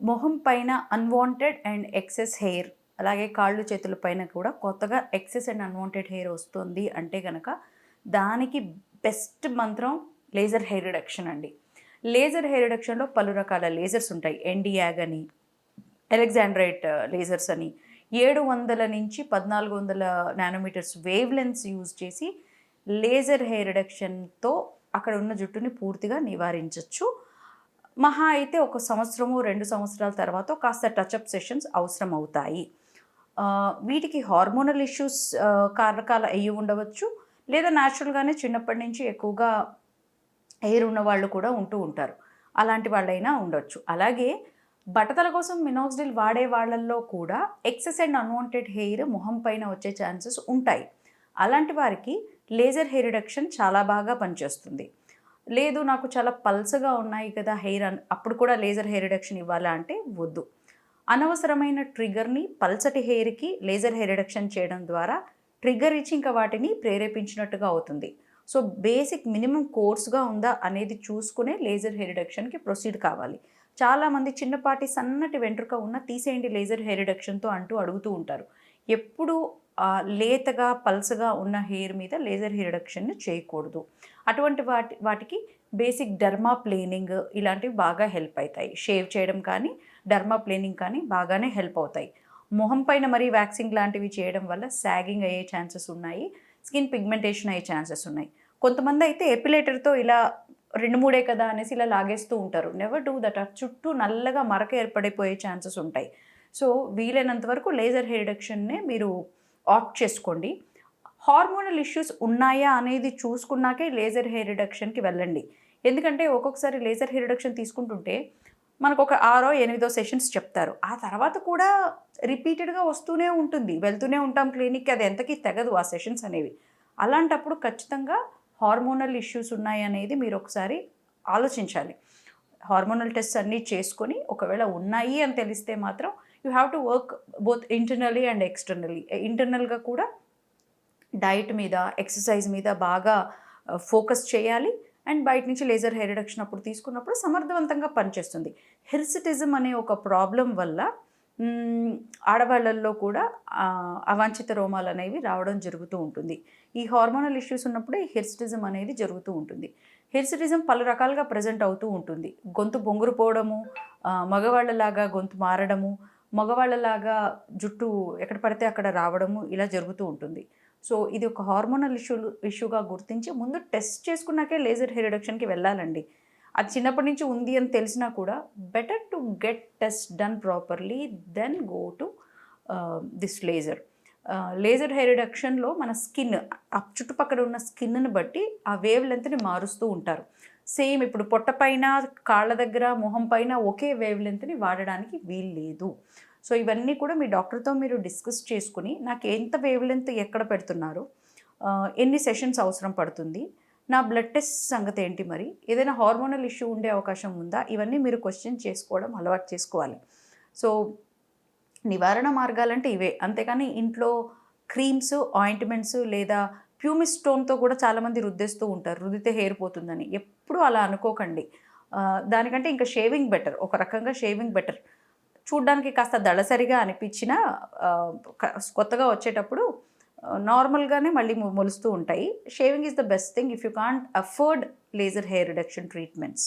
మొహం పైన unwanted and excess hair, అలాగే కాళ్ళు చేతుల పైన కూడా కొత్తగా ఎక్సెస్ అండ్ అన్వాంటెడ్ హెయిర్ వస్తుంది అంటే కనుక దానికి బెస్ట్ మంత్రం లేజర్ హెయిర్ రిడక్షన్ అండి. లేజర్ హెయిర్ రిడక్షన్లో పలు రకాల లేజర్స్ ఉంటాయి. ఎన్డియాగ్ అని, అలెగ్జాండ్రైట్ లేజర్స్ అని, 700 నుంచి 1400 నానోమీటర్స్ వేవ్ లెన్స్ యూజ్ చేసి లేజర్ హెయిర్ రిడక్షన్తో అక్కడ ఉన్న జుట్టుని పూర్తిగా నివారించవచ్చు. మహా అయితే 1 సంవత్సరము 2 సంవత్సరాల తర్వాత కాస్త టచ్అప్ సెషన్స్ అవసరం అవుతాయి. వీటికి హార్మోనల్ ఇష్యూస్ కారకాలు అయ్యి ఉండవచ్చు, లేదా న్యాచురల్గానే చిన్నప్పటి నుంచి ఎక్కువగా హెయిర్ ఉన్న వాళ్ళు కూడా ఉంటూ ఉంటారు. అలాంటి వాళ్ళైనా ఉండొచ్చు. అలాగే బట్టతల కోసం మినాక్సిడిల్ వాడే వాళ్ళల్లో కూడా ఎక్సెస్ అండ్ అన్వాంటెడ్ హెయిర్ మొహం పైన వచ్చే ఛాన్సెస్ ఉంటాయి. అలాంటి వారికి లేజర్ హెయిర్ రిడక్షన్ చాలా బాగా పనిచేస్తుంది. లేదు నాకు చాలా పల్చగా ఉన్నాయి కదా హెయిర్ అప్పుడు కూడా లేజర్ హెయిర్ రిడక్షన్ ఇవ్వాలా అంటే వద్దు. అనవసరమైన ట్రిగ్గర్ని పల్చటి హెయిర్కి లేజర్ హెయిర్ రిడక్షన్ చేయడం ద్వారా ట్రిగ్గర్ ఇచ్చి ఇంకా వాటిని ప్రేరేపించినట్టుగా అవుతుంది. సో బేసిక్ మినిమం కోర్స్గా ఉందా అనేది చూసుకునే లేజర్ హెయిర్ రిడక్షన్కి ప్రొసీడ్ కావాలి. చాలామంది చిన్నపాటి సన్నటి వెంట్రుక ఉన్న తీసేయండి లేజర్ హెయిర్ రిడక్షన్తో అంటూ అడుగుతూ ఉంటారు. ఎప్పుడు లేతగా పల్సగా ఉన్న హెయిర్ మీద లేజర్ హెయిర్ రిడక్షన్ని చేయకూడదు. అటువంటి వాటికి బేసిక్ డర్మా ప్లేనింగ్ ఇలాంటివి బాగా హెల్ప్ అవుతాయి. షేవ్ చేయడం కానీ డర్మా ప్లేనింగ్ కానీ బాగానే హెల్ప్ అవుతాయి. మొహం పైన మరీ వ్యాక్సింగ్ లాంటివి చేయడం వల్ల సాగింగ్ అయ్యే ఛాన్సెస్ ఉన్నాయి, స్కిన్ పిగ్మెంటేషన్ అయ్యే ఛాన్సెస్ ఉన్నాయి. కొంతమంది అయితే ఎపిలేటర్తో ఇలా 2-3 కదా అనేసి ఇలా లాగేస్తూ ఉంటారు. Never do that. చుట్టూ నల్లగా మరక ఏర్పడిపోయే ఛాన్సెస్ ఉంటాయి. సో వీలైనంత వరకు లేజర్ హెయిర్ రిడక్షన్నే మీరు ఆప్ట్ చేసుకోండి. హార్మోనల్ ఇష్యూస్ ఉన్నాయా అనేది చూసుకున్నాకే లేజర్ హెయిర్ రిడక్షన్కి వెళ్ళండి. ఎందుకంటే ఒక్కొక్కసారి లేజర్ హెయిర్ రిడక్షన్ తీసుకుంటుంటే మనకు ఒక 6-8 సెషన్స్ చెప్తారు. ఆ తర్వాత కూడా రిపీటెడ్గా వస్తూనే ఉంటుంది, వెళ్తూనే ఉంటాం క్లినిక్కి, అది ఎంతకీ తెగదు ఆ సెషన్స్ అనేవి. అలాంటప్పుడు ఖచ్చితంగా హార్మోనల్ ఇష్యూస్ ఉన్నాయనేది మీరు ఒకసారి ఆలోచించాలి. హార్మోనల్ టెస్ట్ అన్నీ చేసుకొని ఒకవేళ ఉన్నాయి అని తెలిస్తే మాత్రం you have to work both internally and externally. ఇంటర్నల్గా కూడా డైట్ మీద, ఎక్సర్సైజ్ మీద బాగా ఫోకస్ చేయాలి. అండ్ బయట నుంచి లేజర్ హెయిర్ రిడక్షన్ అప్పుడు తీసుకున్నప్పుడు సమర్థవంతంగా పనిచేస్తుంది. హిర్సిటిజం అనే ఒక ప్రాబ్లం వల్ల ఆడవాళ్ళల్లో కూడా అవాంఛిత రోమాలు అనేవి రావడం జరుగుతూ ఉంటుంది. ఈ హార్మోనల్ ఇష్యూస్ ఉన్నప్పుడే ఈ హిర్సిటిజం అనేది జరుగుతూ ఉంటుంది. హిర్సిటిజం పలు రకాలుగా ప్రజెంట్ అవుతూ ఉంటుంది. గొంతు బొంగురు పోవడము, మగవాళ్ళలాగా గొంతు మారడము, మగవాళ్ళలాగా జుట్టు ఎక్కడ పడితే అక్కడ రావడము, ఇలా జరుగుతూ ఉంటుంది. సో ఇది ఒక హార్మోనల్ ఇష్యూగా గుర్తించి ముందు టెస్ట్ చేసుకున్నాకే లేజర్ హెయిర్ రిడక్షన్కి వెళ్ళాలండి. అది చిన్నప్పటి నుంచి ఉంది అని తెలిసినా కూడా better to get test done properly then go to this laser. Laser hair రిడక్షన్లో మన స్కిన్, ఆ చుట్టుపక్కల ఉన్న స్కిన్ని బట్టి ఆ వేవ్ లెంత్ని మారుస్తూ ఉంటారు. సేమ్ ఇప్పుడు పొట్ట పైన, కాళ్ళ దగ్గర, మొహం పైన ఒకే వేవ్ లెంత్ని వాడడానికి వీలు లేదు. సో ఇవన్నీ కూడా మీ డాక్టర్తో మీరు డిస్కస్ చేసుకుని నాకు ఎంత వేవ్ లెంత్ ఎక్కడ పెడుతున్నారు, ఎన్ని సెషన్స్ అవసరం పడుతుంది, నా బ్లడ్ టెస్ట్ సంగతి ఏంటి, మరి ఏదైనా హార్మోనల్ ఇష్యూ ఉండే అవకాశం ఉందా, ఇవన్నీ మీరు క్వశ్చన్ చేసుకోవడం అలవాటు చేసుకోవాలి. సో నివారణ మార్గాలంటే ఇవే. అంతేకాని ఇంట్లో క్రీమ్స్, ఆయింట్మెంట్స్ లేదా ప్యూమిస్ స్టోన్తో కూడా చాలామంది రుద్దేస్తూ ఉంటారు, రుద్దితే హెయిర్ పోతుందని. ఎప్పుడూ అలా అనుకోకండి. దానికంటే ఇంకా షేవింగ్ బెటర్. ఒక రకంగా షేవింగ్ బెటర్. చూడ్డానికి కాస్త దళసరిగా అనిపించినా కొత్తగా వచ్చేటప్పుడు నార్మల్గానే మళ్ళీ మొలుస్తూ ఉంటాయి. Shaving is the best thing if you can't afford laser hair reduction treatments.